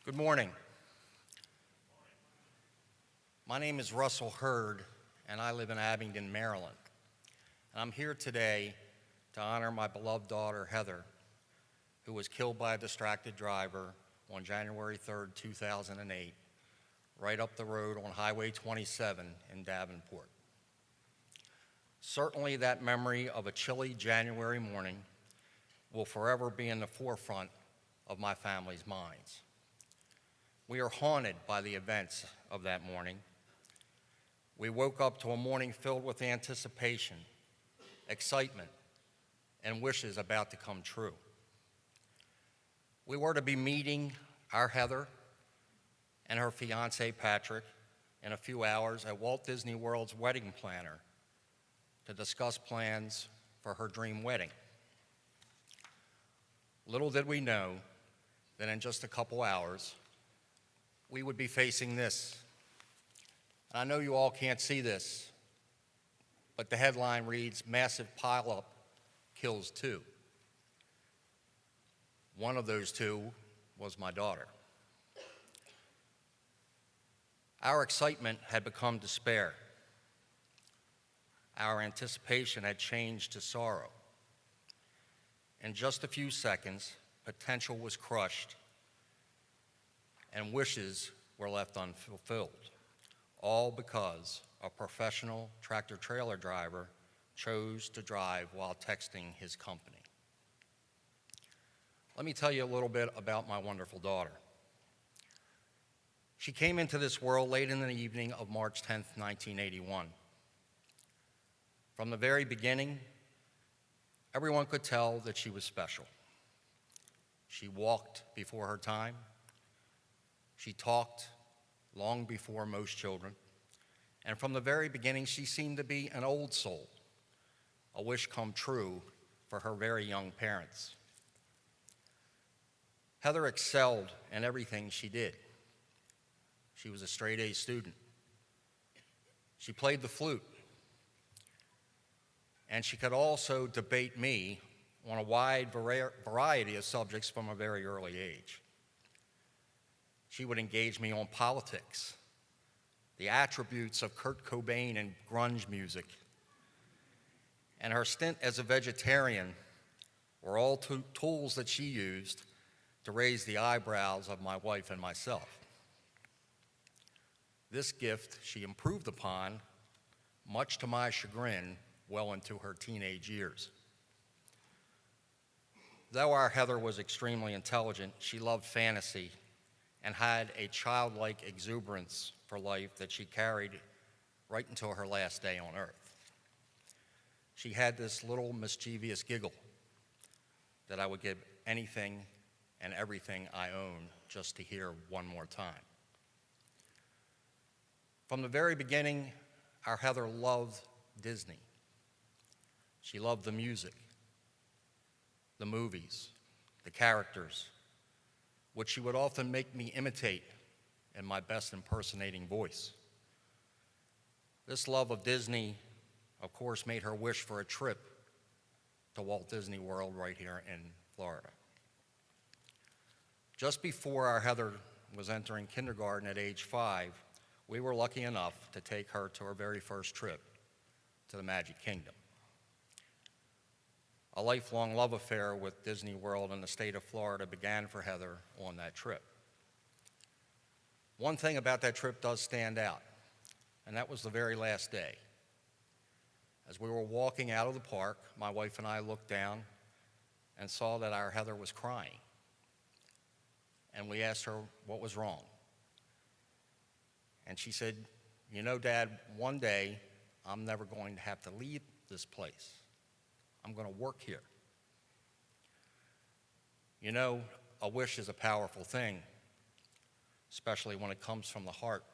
Good morning. My name is Russell Hurd, and I live in Abingdon, Maryland. And I'm here today to honor my beloved daughter, Heather, who was killed by a distracted driver on January 3rd, 2008, right up the road on Highway 27 in Davenport. Certainly that memory of a chilly January morning will forever be in the forefront of my family's minds. We are haunted by the events of that morning. We woke up to a morning filled with anticipation, excitement, and wishes about to come true. We were to be meeting our Heather and her fiancé Patrick in a few hours at Walt Disney World's wedding planner to discuss plans for her dream wedding. Little did we know that in just a couple hours, we would be facing this. And I know you all can't see this, but the headline reads, "Massive Pileup Kills Two." One of those two was my daughter. Our excitement had become despair. Our anticipation had changed to sorrow. In just a few seconds, potential was crushed and wishes were left unfulfilled, all because a professional tractor-trailer driver chose to drive while texting his company. Let me tell you a little bit about my wonderful daughter. She came into this world late in the evening of March 10th, 1981. From the very beginning, everyone could tell that she was special. She walked before her time. She talked long before most children. And from the very beginning, she seemed to be an old soul, a wish come true for her very young parents. Heather excelled in everything she did. She was a straight-A student. She played the flute. And she could also debate me on a wide variety of subjects from a very early age. She would engage me on politics, the attributes of Kurt Cobain and grunge music, and her stint as a vegetarian were all tools that she used to raise the eyebrows of my wife and myself. This gift she improved upon, much to my chagrin, well into her teenage years. Though our Heather was extremely intelligent, she loved fantasy and had a childlike exuberance for life that she carried right until her last day on earth. She had this little mischievous giggle that I would give anything and everything I own just to hear one more time. From the very beginning, our Heather loved Disney. She loved the music, the movies, the characters, which she would often make me imitate in my best impersonating voice. This love of Disney, of course, made her wish for a trip to Walt Disney World right here in Florida. Just before our Heather was entering kindergarten at age 5, we were lucky enough to take her to her very first trip to the Magic Kingdom. A lifelong love affair with Disney World in the state of Florida began for Heather on that trip. One thing about that trip does stand out, and that was the very last day. As we were walking out of the park, my wife and I looked down and saw that our Heather was crying. And we asked her what was wrong. And she said, "You know, Dad, one day I'm never going to have to leave this place. I'm going to work here." You know, a wish is a powerful thing, especially when it comes from the heart.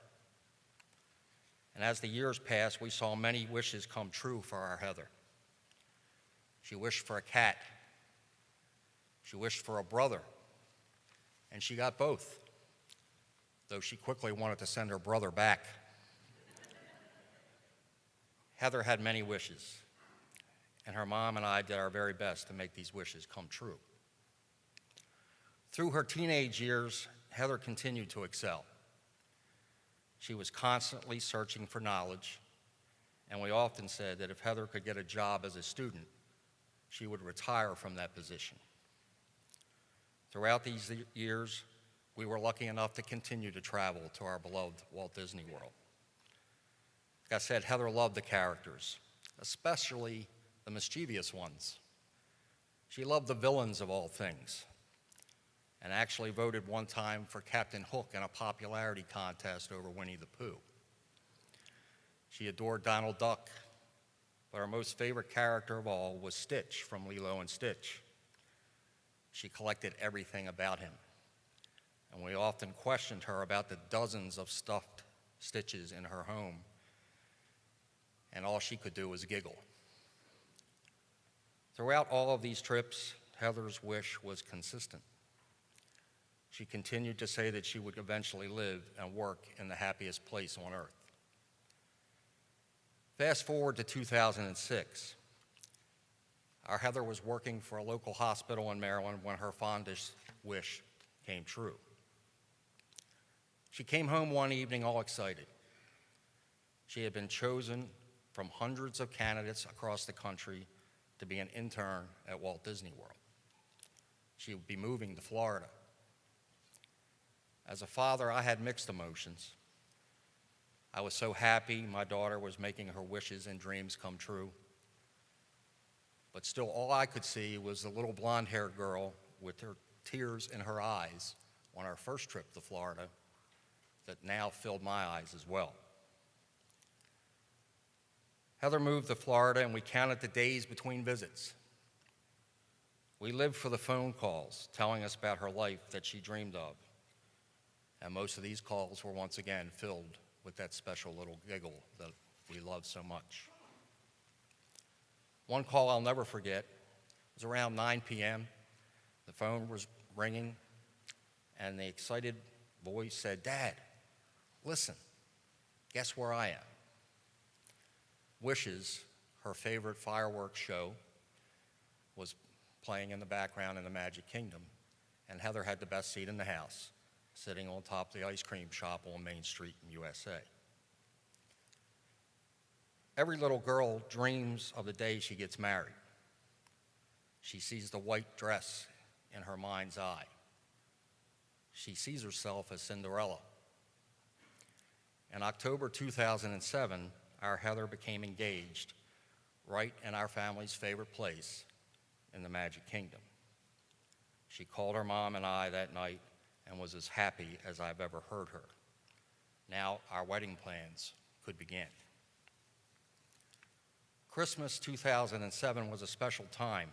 And as the years passed, we saw many wishes come true for our Heather. She wished for a cat. She wished for a brother. And she got both, though she quickly wanted to send her brother back. Heather had many wishes, and her mom and I did our very best to make these wishes come true. Through her teenage years, Heather continued to excel. She was constantly searching for knowledge, and we often said that if Heather could get a job as a student, she would retire from that position. Throughout these years, we were lucky enough to continue to travel to our beloved Walt Disney World. Like I said, Heather loved the characters, especially the mischievous ones. She loved the villains of all things, and actually voted one time for Captain Hook in a popularity contest over Winnie the Pooh. She adored Donald Duck, but her most favorite character of all was Stitch from Lilo and Stitch. She collected everything about him, and we often questioned her about the dozens of stuffed Stitches in her home, and all she could do was giggle. Throughout all of these trips, Heather's wish was consistent. She continued to say that she would eventually live and work in the happiest place on earth. Fast forward to 2006. Our Heather was working for a local hospital in Maryland when her fondest wish came true. She came home one evening all excited. She had been chosen from hundreds of candidates across the country to be an intern at Walt Disney World. She would be moving to Florida. As a father, I had mixed emotions. I was so happy my daughter was making her wishes and dreams come true. But still, all I could see was the little blonde-haired girl with her tears in her eyes on our first trip to Florida that now filled my eyes as well. Heather moved to Florida, and we counted the days between visits. We lived for the phone calls telling us about her life that she dreamed of. And most of these calls were once again filled with that special little giggle that we love so much. One call I'll never forget was around 9 p.m. The phone was ringing, and the excited voice said, "Dad, listen, guess where I am?" Wishes, her favorite fireworks show, was playing in the background in the Magic Kingdom, and Heather had the best seat in the house, sitting on top of the ice cream shop on Main Street in USA. Every little girl dreams of the day she gets married. She sees the white dress in her mind's eye. She sees herself as Cinderella. In October 2007, our Heather became engaged right in our family's favorite place in the Magic Kingdom. She called her mom and I that night and was as happy as I've ever heard her. Now our wedding plans could begin. Christmas 2007 was a special time.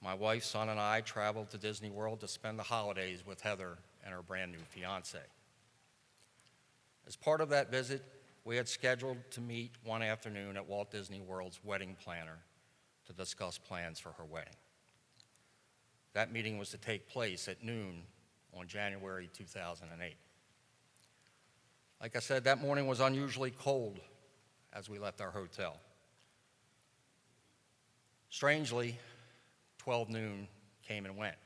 My wife, son, and I traveled to Disney World to spend the holidays with Heather and her brand new fiance. As part of that visit, we had scheduled to meet one afternoon at Walt Disney World's wedding planner to discuss plans for her wedding. That meeting was to take place at noon on January 2008. Like I said, that morning was unusually cold as we left our hotel. Strangely, 12 noon came and went.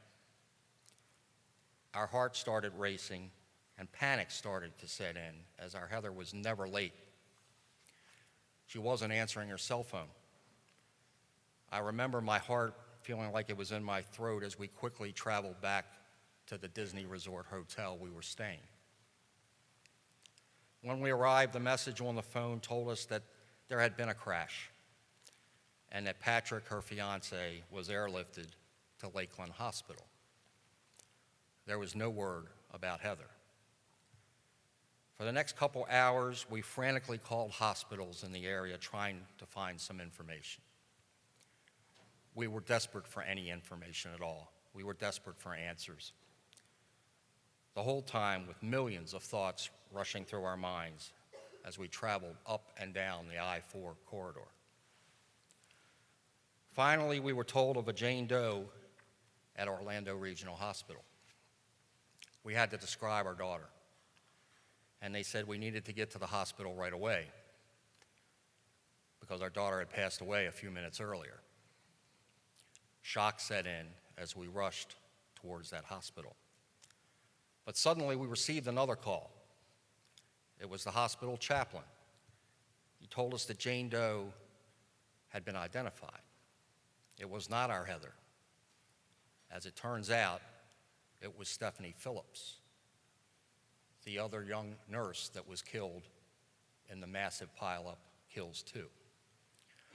Our hearts started racing and panic started to set in as our Heather was never late. She wasn't answering her cell phone. I remember my heart feeling like it was in my throat as we quickly traveled back to the Disney Resort hotel we were staying. When we arrived, the message on the phone told us that there had been a crash and that Patrick, her fiance, was airlifted to Lakeland Hospital. There was no word about Heather. For the next couple hours, we frantically called hospitals in the area trying to find some information. We were desperate for any information at all. We were desperate for answers. The whole time with millions of thoughts rushing through our minds as we traveled up and down the I-4 corridor. Finally, we were told of a Jane Doe at Orlando Regional Hospital. We had to describe our daughter, and they said we needed to get to the hospital right away because our daughter had passed away a few minutes earlier. Shock set in as we rushed towards that hospital. But suddenly we received another call. It was the hospital chaplain. He told us that Jane Doe had been identified. It was not our Heather. As it turns out, it was Stephanie Phillips, the other young nurse that was killed in the massive pileup kills too.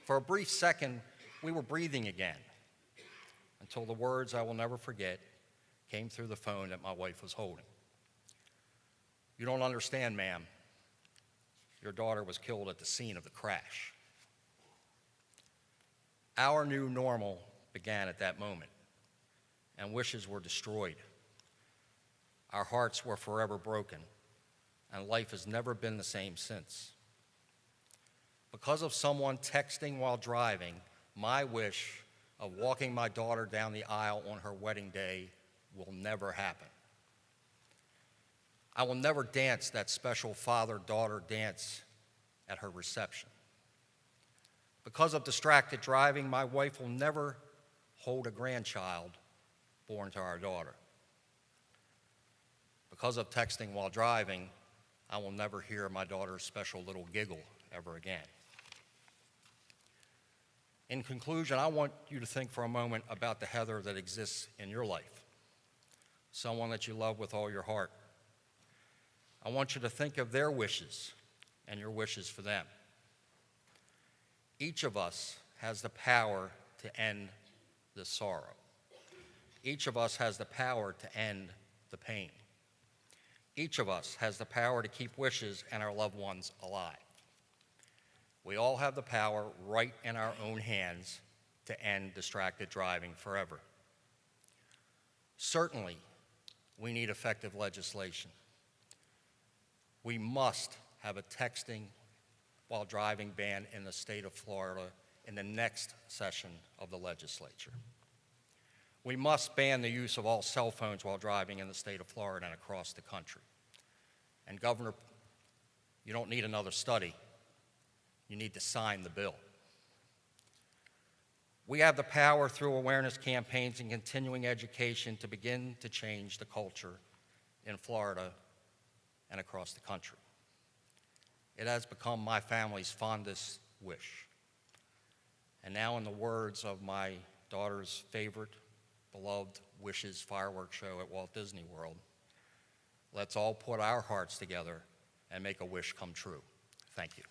For a brief second, we were breathing again until the words I will never forget came through the phone that my wife was holding. "You don't understand, ma'am. Your daughter was killed at the scene of the crash." Our new normal began at that moment, and wishes were destroyed. Our hearts were forever broken, and life has never been the same since. Because of someone texting while driving, my wish of walking my daughter down the aisle on her wedding day will never happen. I will never dance that special father-daughter dance at her reception. Because of distracted driving, my wife will never hold a grandchild born to our daughter. Because of texting while driving, I will never hear my daughter's special little giggle ever again. In conclusion, I want you to think for a moment about the Heather that exists in your life, someone that you love with all your heart. I want you to think of their wishes and your wishes for them. Each of us has the power to end the sorrow. Each of us has the power to end the pain. Each of us has the power to keep wishes and our loved ones alive. We all have the power right in our own hands to end distracted driving forever. Certainly, we need effective legislation. We must have a texting while driving ban in the state of Florida in the next session of the legislature. We must ban the use of all cell phones while driving in the state of Florida and across the country. And Governor, you don't need another study. You need to sign the bill. We have the power through awareness campaigns and continuing education to begin to change the culture in Florida and across the country. It has become my family's fondest wish. And now, in the words of my daughter's favorite, beloved Wishes fireworks show at Walt Disney World, let's all put our hearts together and make a wish come true. Thank you.